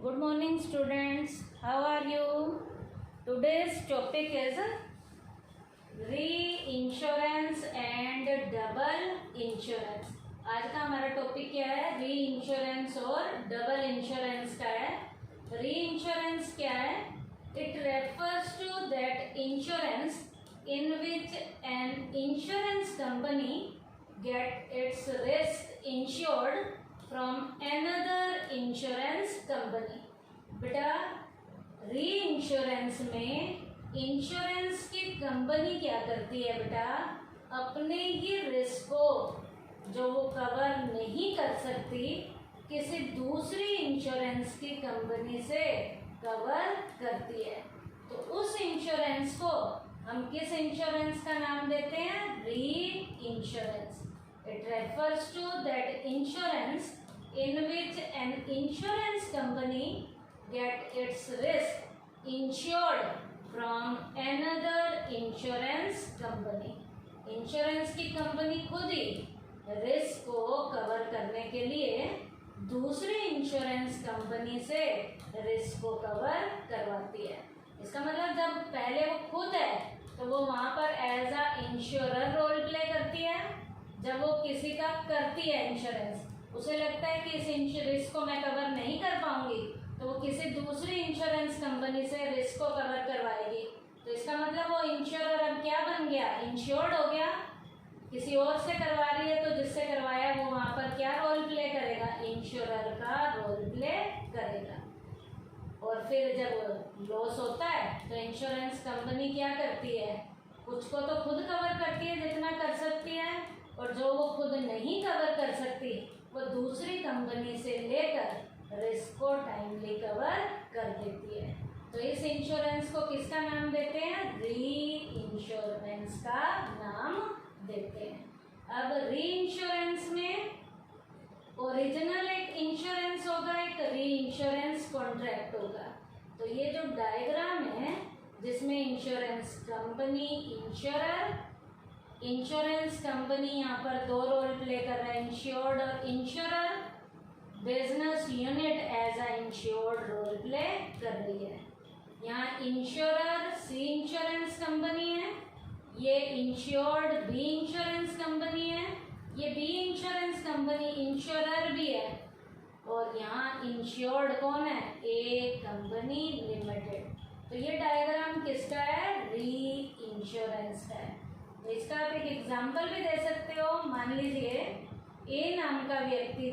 Good morning, students. How are you? Today's topic is reinsurance and double insurance. आज का हमारा topic क्या है? री इंश्योरेंस और डबल इंश्योरेंस का है. री इंश्योरेंस क्या है? It refers to that insurance in which an insurance company get its risk insured from another insurance company. बेटा री इंश्योरेंस में इंश्योरेंस की कंपनी क्या करती है बेटा? अपने ही रिस्क को जो वो कवर नहीं कर सकती किसी दूसरी इंश्योरेंस की कंपनी से कवर करती है. तो उस इंश्योरेंस को हम किस इंश्योरेंस का नाम देते हैं? Reinsurance. It refers to that insurance in which an insurance company get its risk insured from another insurance company. Insurance की कंपनी खुद ही रिस्क को कवर करने के लिए दूसरी इंश्योरेंस कंपनी से रिस्क को कवर करवाती है. इसका मतलब जब पहले वो खुद है तो वो वहाँ पर as a insurer role play करती है. जब वो किसी का करती है इंश्योरेंस, उसे लगता है कि इस रिस्क को मैं कवर नहीं कर पाऊंगी, तो वो किसी दूसरी इंश्योरेंस कंपनी से रिस्क को कवर करवाएगी. तो इसका मतलब वो इंश्योरर अब क्या बन गया? इंश्योर्ड हो गया. किसी और से करवा रही है तो जिससे करवाया वो वहाँ पर क्या रोल प्ले करेगा? इंश्योरर का रोल प्ले करेगा. और फिर जब लॉस होता है तो इंश्योरेंस कंपनी क्या करती है? कुछ को तो खुद कवर करती है जितना कर सकती है, और जो वो खुद नहीं कवर कर सकती वो दूसरी कंपनी से लेकर रिस्क को टाइमली कवर कर देती है. तो इस इंश्योरेंस को किसका नाम देते हैं? री इंश्योरेंस का नाम देते हैं. अब री इंश्योरेंस में ओरिजिनल एक इंश्योरेंस होगा, एक री इंश्योरेंस कॉन्ट्रैक्ट होगा. तो ये जो डायग्राम है जिसमें इंश्योरेंस कंपनी, इंश्योरेंस कंपनी यहाँ पर दो रोल प्ले कर रहा है, इंश्योर्ड और insurer. Business unit as a insured role play कर रही है. यहाँ इंश्योरर सी इंश्योरेंस कंपनी है, ये इंश्योर्ड बी इंश्योरेंस कंपनी है, ये बी इंश्योरेंस कंपनी इंश्योरर भी है, और यहाँ इंश्योर्ड कौन है? ए कंपनी लिमिटेड. तो ये डायग्राम किसका है? री इंश्योरेंस का है. तो इसका आप एक एग्जाम्पल भी दे सकते हो. मान लीजिए ए नाम का व्यक्ति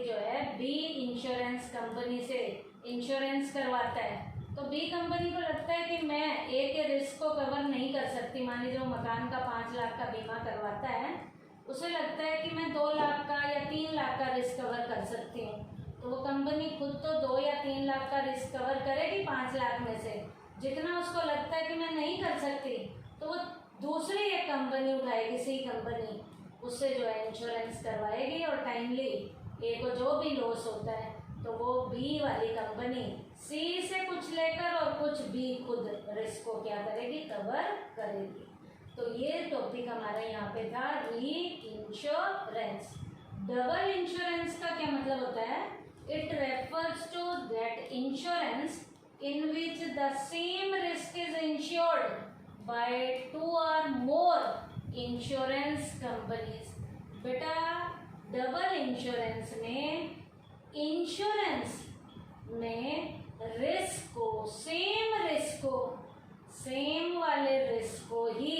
जो है बी इंश्योरेंस कंपनी से इंश्योरेंस करवाता है. तो बी कंपनी को लगता है कि मैं ए के रिस्क को कवर नहीं कर सकती. मान लीजिए वो मकान का 5 लाख का बीमा करवाता है, उसे लगता है कि मैं 2 लाख का या 3 लाख का रिस्क कवर कर सकती हूँ. तो वो कंपनी खुद तो 2 या 3 लाख का रिस्क कवर करेगी 5 लाख में से. जितना उसको लगता है कि मैं नहीं कर सकती, तो वो दूसरी एक कंपनी उठाएगी, सी कंपनी, उससे जो है इंश्योरेंस करवाएगी, और टाइमली ए को जो भी लॉस होता है तो वो बी वाली कंपनी सी से कुछ लेकर और कुछ बी खुद रिस्क को क्या करेगी? कवर करेगी. तो ये टॉपिक हमारा यहाँ पे था री इंश्योरेंस. डबल इंश्योरेंस का क्या मतलब होता है? It refers to that insurance in which the same risk is insured by 2 or more insurance companies. बेटा डबल इंश्योरेंस में इंश्योरेंस में सेम वाले रिस्क को ही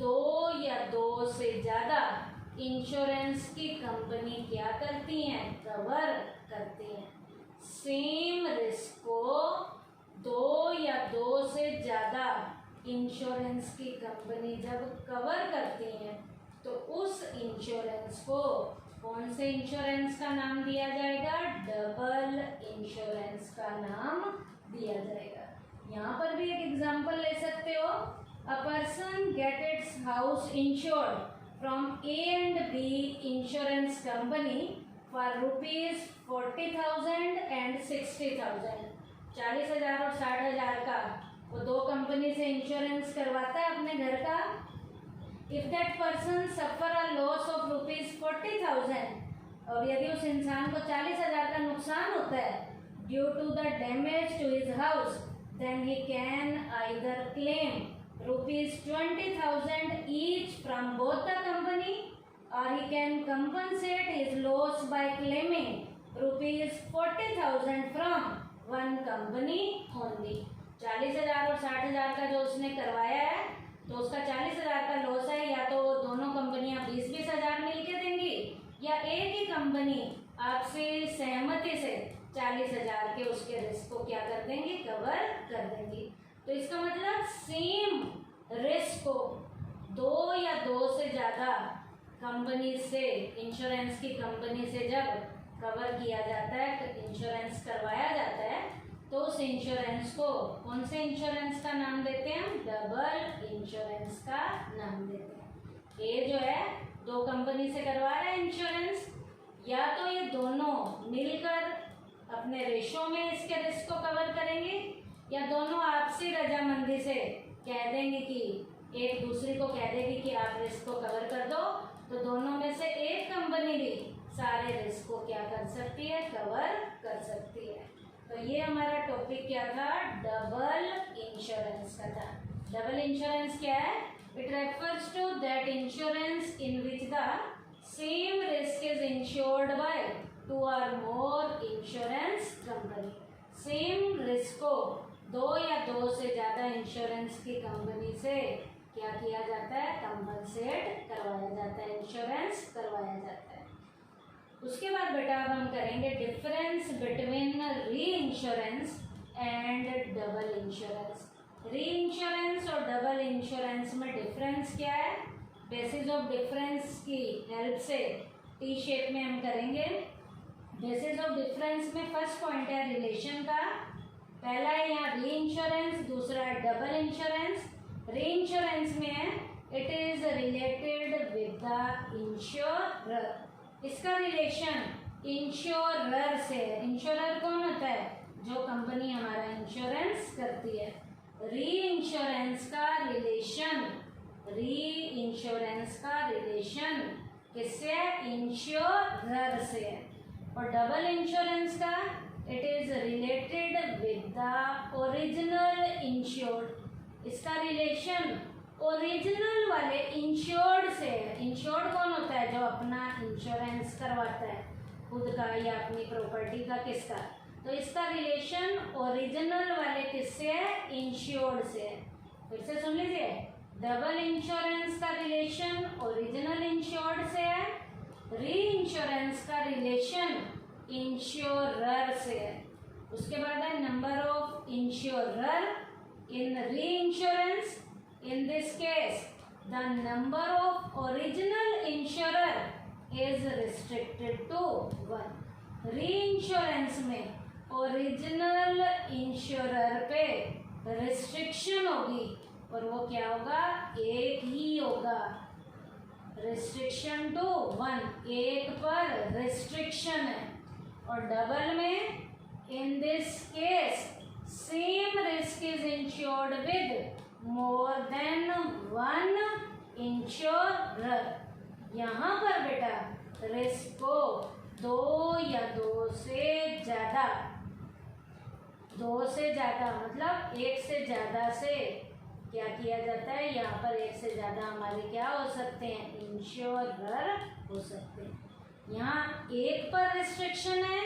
2 या 2 से ज़्यादा इंश्योरेंस की कंपनी क्या करती हैं? कवर करती हैं. सेम रिस्क को 2 या 2 से ज़्यादा इंश्योरेंस की कंपनी जब कवर करती हैं तो उस इंश्योरेंस को कौन से इंश्योरेंस का नाम दिया जाएगा? डबल इंश्योरेंस का नाम दिया जाएगा. यहाँ पर भी एक एग्जांपल ले सकते हो. A person get its house insured from A and B insurance company for ₹40,000 and 60,000. 40,000 और 60,000 का वो दो कंपनी से इंश्योरेंस करवाता है अपने घर का. If that person suffer a loss of ₹40,000 और यदि उस इंसान को 40,000 का नुकसान होता है due to the damage to his house, then he can either claim ₹20,000 each from both the company, or he can compensate his loss by claiming ₹40,000 from one company only. 40,000 और 60,000 का जो उसने करवाया है तो उसका 40,000 का लॉस है, या तो दोनों कंपनियां 20,000 मिलके देंगी या एक ही कंपनी आपसे सहमति से 40,000 के उसके रिस्क को क्या कर देंगी, कवर कर देंगी। तो इसका मतलब सेम रिस्क को दो या दो से ज़्यादा कंपनी से, इंश्योरेंस की कंपनी से जब कवर किया जाता है, इंश्योरेंस करवाया जाता है, तो उस इंश्योरेंस को कौन से इंश्योरेंस का नाम देते हैं, हम डबल इंश्योरेंस का नाम देते हैं। ये जो है दो कंपनी से करवा रहे हैं इंश्योरेंस, या तो ये दोनों मिलकर अपने रेशो में इसके रिस्क को कवर करेंगे, या दोनों आपसी रजामंदी से कह देंगे कि एक दूसरी को कह देगी कि आप रिस्क को कवर कर दो, तो दोनों में से एक कंपनी भी सारे रिस्क को क्या कर सकती है, कवर कर सकती है। तो ये हमारा टॉपिक क्या था, डबल इंश्योरेंस का था। डबल इंश्योरेंस क्या है, it refers to that insurance in which the same risk is insured by 2 or more insurance company. Same risk को दो या दो से ज़्यादा इंश्योरेंस की कंपनी से क्या किया जाता है, कंपनसेट करवाया जाता है, इंश्योरेंस करवाया जाता है। उसके बाद बेटा अब हम करेंगे डिफरेंस बिटवीन री इंश्योरेंस एंड डबल इंश्योरेंस। री इंश्योरेंस और डबल इंश्योरेंस में डिफरेंस क्या है, बेसिस ऑफ डिफरेंस की हेल्प से टी शेप में हम करेंगे। बेसिस ऑफ डिफरेंस में फर्स्ट पॉइंट है रिलेशन का, पहला है यहाँ री इंश्योरेंस, दूसरा है डबल इंश्योरेंस। री इंश्योरेंस में है it is related with the insurer, इसका रिलेशन इंश्योरर से है। इंश्योरर कौन होता है, जो कंपनी हमारा इंश्योरेंस करती है। री इंश्योरेंस का रिलेशन, री इंश्योरेंस का रिलेशन किससे है, इंश्योरर से है। और डबल इंश्योरेंस का it is related with the original insured, इसका रिलेशन ओरिजिनल वाले इंश्योर्ड से है। इंश्योर्ड कौन होता है, जो अपना इंश्योरेंस करवाता है, खुद का या अपनी प्रॉपर्टी का, किसका, तो इसका रिलेशन ओरिजिनल वाले किससे है, इंश्योर्ड से है। फिर से सुन लीजिए, डबल इंश्योरेंस का रिलेशन ओरिजिनल इंश्योर्ड से है, री इंश्योरेंस का रिलेशन इंश्योरर से है। उसके बाद है number of insurer in reinsurance. In this case the number of original insurer is restricted to 1। री इंश्योरेंस में ओरिजिनल इंश्योरर पे रिस्ट्रिक्शन होगी, और वो क्या होगा, एक ही होगा। रिस्ट्रिक्शन टू 1, एक पर रिस्ट्रिक्शन है। और डबल में इन this case same risk is insured with more than 1 insurer. यहाँ पर बेटा रिस्क को दो या दो से ज़्यादा, दो से ज़्यादा मतलब एक से ज़्यादा से क्या किया जाता है, यहाँ पर एक से ज़्यादा हमारे क्या हो सकते हैं, इंश्योरर हो सकते हैं। यहाँ एक पर रिस्ट्रिक्शन है,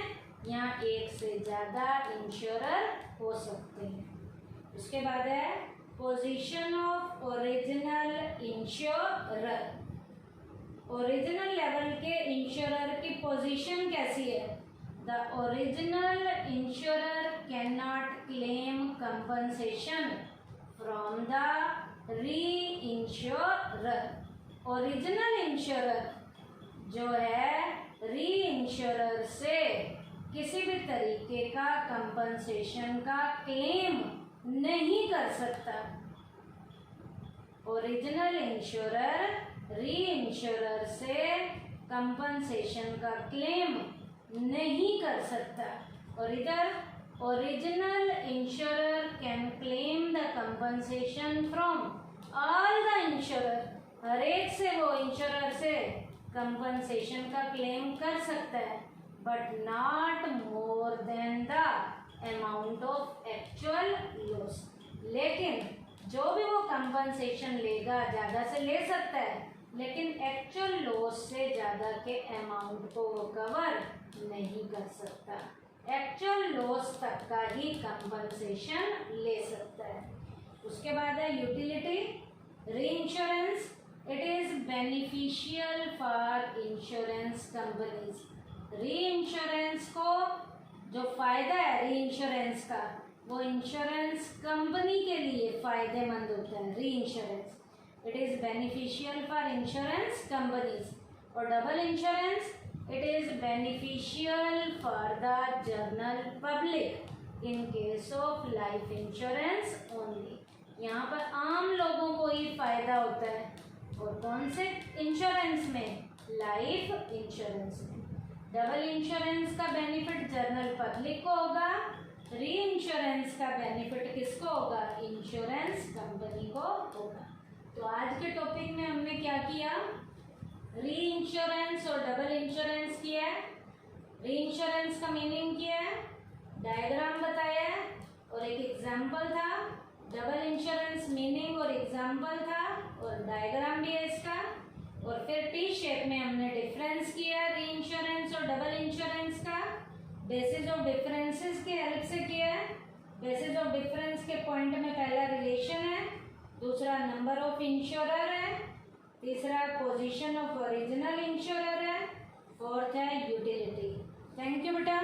यहाँ एक से ज़्यादा इंश्योरर हो सकते हैं। उसके बाद है position of original insurer. Original level के इंश्योरर की पोजीशन कैसी है, the original insurer can not claim compensation from the री इंश्योरर। ओरिजिनल इंश्योरर जो है री इंश्योरर से किसी भी तरीके का कंपनसेशन का क्लेम नहीं कर सकता। ओरिजिनल इंश्योरर री इंश्योरर से कंपनसेशन का क्लेम नहीं कर सकता। और इधर original insurer can claim the compensation from all the insurer, हर एक से वो इंश्योरर से कंपनसेशन का क्लेम कर सकता है, but not more than the amount of actual loss. लेकिन जो भी वो कंपनसेशन लेगा ज़्यादा से ले सकता है, लेकिन एक्चुअल लॉस से ज़्यादा के अमाउंट को वो कवर नहीं कर सकता। एक्चुअल लॉस तक का ही कंपनसेशन ले सकता है। उसके बाद है utility. Reinsurance, it is beneficial for insurance companies. Reinsurance को जो फ़ायदा है रीइंश्योरेंस का, वो इंश्योरेंस कंपनी के लिए फ़ायदेमंद होता है। Reinsurance it is beneficial for insurance companies. और double insurance it is beneficial for the general public in case of life insurance only. यहाँ पर आम लोगों को ही फायदा होता है। और कौन से इंश्योरेंस में? लाइफ इंश्योरेंस में। डबल इंश्योरेंस का बेनिफिट जनरल पब्लिक को होगा, री इंश्योरेंस का बेनिफिट किसको होगा? इंश्योरेंस कंपनी को होगा। तो आज के टॉपिक में हमने क्या किया? री इंश्योरेंस और डबल इंश्योरेंस किया है, री इंश्योरेंस का मीनिंग किया है, डायग्राम बताया है और एक एग्जाम्पल था। डबल इंश्योरेंस मीनिंग और एग्जाम्पल था और डायग्राम भी है इसका। और फिर टी शेप में हमने डिफरेंस किया री इंश्योरेंस और डबल इंश्योरेंस का। बेसिस ऑफ डिफरेंसेस की हेल्प से किया है। बेसिस ऑफ डिफरेंस के पॉइंट में पहला रिलेशन है, दूसरा नंबर ऑफ इंश्योरर है, तीसरा पोजीशन ऑफ ओरिजिनल इंश्योरर है, फोर्थ है यूटिलिटी। थैंक यू बेटा।